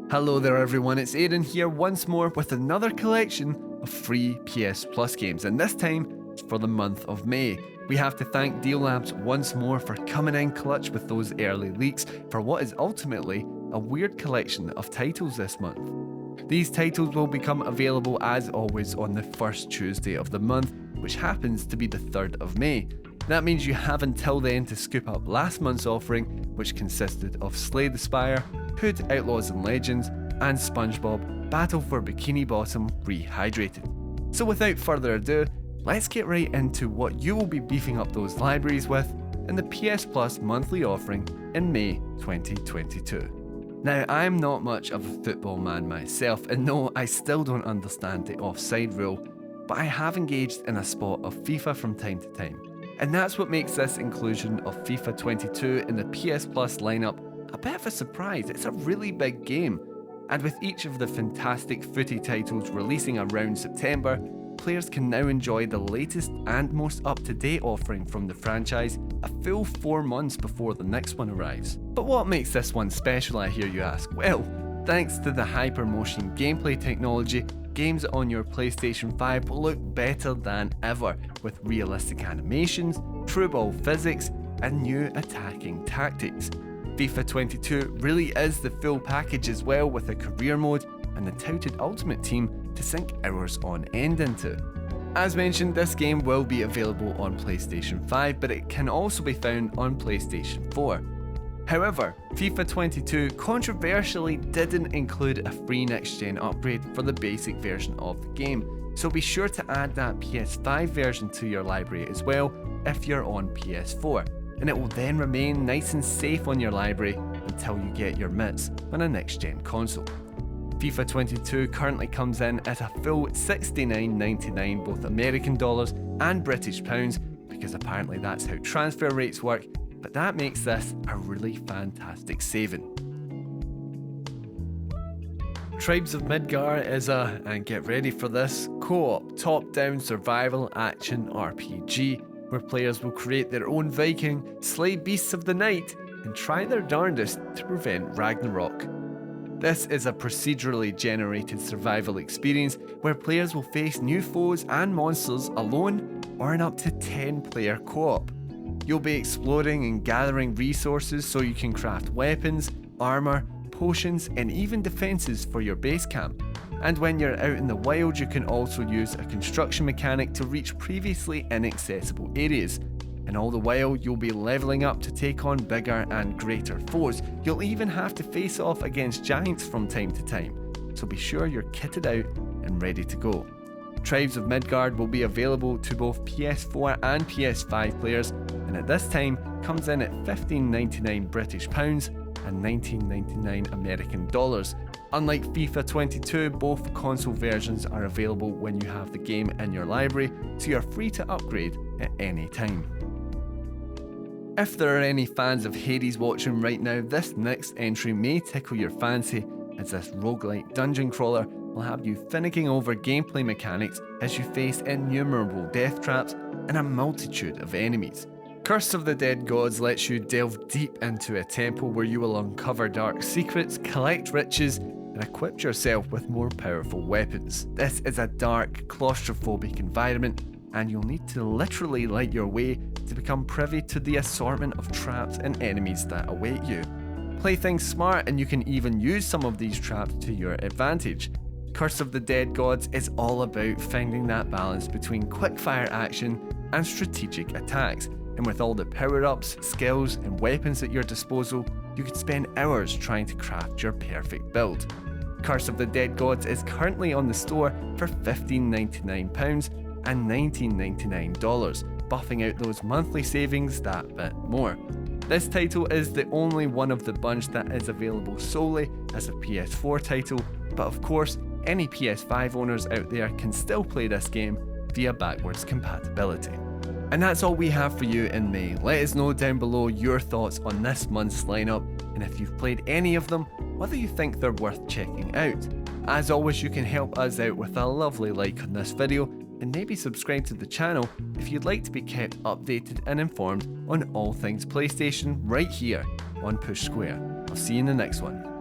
Hello there everyone, it's Aidan here once more with another collection of free PS Plus games, and this time it's for the month of May. We have to thank Deal Labs once more for coming in clutch with those early leaks for what is ultimately a weird collection of titles this month. These titles will become available as always on the first Tuesday of the month, which happens to be the 3rd of May. That means you have until then to scoop up last month's offering, which consisted of Slay the Spire, Hood Outlaws and Legends, and SpongeBob Battle for Bikini Bottom Rehydrated. So without further ado, let's get right into what you will be beefing up those libraries with in the PS Plus monthly offering in May 2022. Now, I'm not much of a football man myself, and no, I still don't understand the offside rule, but I have engaged in a spot of FIFA from time to time. And that's what makes this inclusion of FIFA 22 in the PS Plus lineup a bit of a surprise. It's a really big game, and with each of the fantastic footy titles releasing around September, players can now enjoy the latest and most up-to-date offering from the franchise a full 4 months before the next one arrives. But what makes this one special, I hear you ask? Well, thanks to the hypermotion gameplay technology, games on your PlayStation 5 will look better than ever, with realistic animations, true ball physics, and new attacking tactics. FIFA 22 really is the full package as well, with a career mode and the touted Ultimate Team to sink hours on end into. As mentioned, this game will be available on PlayStation 5, but it can also be found on PlayStation 4. However, FIFA 22 controversially didn't include a free next-gen upgrade for the basic version of the game, so be sure to add that PS5 version to your library as well if you're on PS4, and it will then remain nice and safe on your library until you get your mitts on a next-gen console. FIFA 22 currently comes in at a full $69.99 both American dollars and British pounds, because apparently that's how transfer rates work, but that makes this a really fantastic saving. Tribes of Midgard is a, and get ready for this, co-op top-down survival action RPG, where players will create their own Viking, slay beasts of the night, and try their darndest to prevent Ragnarok. This is a procedurally generated survival experience where players will face new foes and monsters alone or in up to 10-player co-op. You'll be exploring and gathering resources so you can craft weapons, armour, potions, and even defences for your base camp. And when you're out in the wild, you can also use a construction mechanic to reach previously inaccessible areas. And all the while, you'll be levelling up to take on bigger and greater foes. You'll even have to face off against giants from time to time, so be sure you're kitted out and ready to go. Tribes of Midgard will be available to both PS4 and PS5 players, and at this time comes in at $15.99 British pounds and $19.99 American dollars. Unlike FIFA 22, both console versions are available when you have the game in your library, so you're free to upgrade at any time. If there are any fans of Hades watching right now, this next entry may tickle your fancy, as this roguelike dungeon crawler will have you finicking over gameplay mechanics as you face innumerable death traps and a multitude of enemies. Curse of the Dead Gods lets you delve deep into a temple where you will uncover dark secrets, collect riches, and equip yourself with more powerful weapons. This is a dark, claustrophobic environment, and you'll need to literally light your way to become privy to the assortment of traps and enemies that await you. Play things smart, and you can even use some of these traps to your advantage. Curse of the Dead Gods is all about finding that balance between quickfire action and strategic attacks, and with all the power-ups, skills, and weapons at your disposal, you could spend hours trying to craft your perfect build. Curse of the Dead Gods is currently on the store for £15.99 and $19.99, buffing out those monthly savings that bit more. This title is the only one of the bunch that is available solely as a PS4 title, but of course, any PS5 owners out there can still play this game via backwards compatibility. And that's all we have for you in May. Let us know down below your thoughts on this month's lineup, and if you've played any of them, whether you think they're worth checking out. As always, you can help us out with a lovely like on this video, and maybe subscribe to the channel if you'd like to be kept updated and informed on all things PlayStation right here on Push Square. I'll see you in the next one.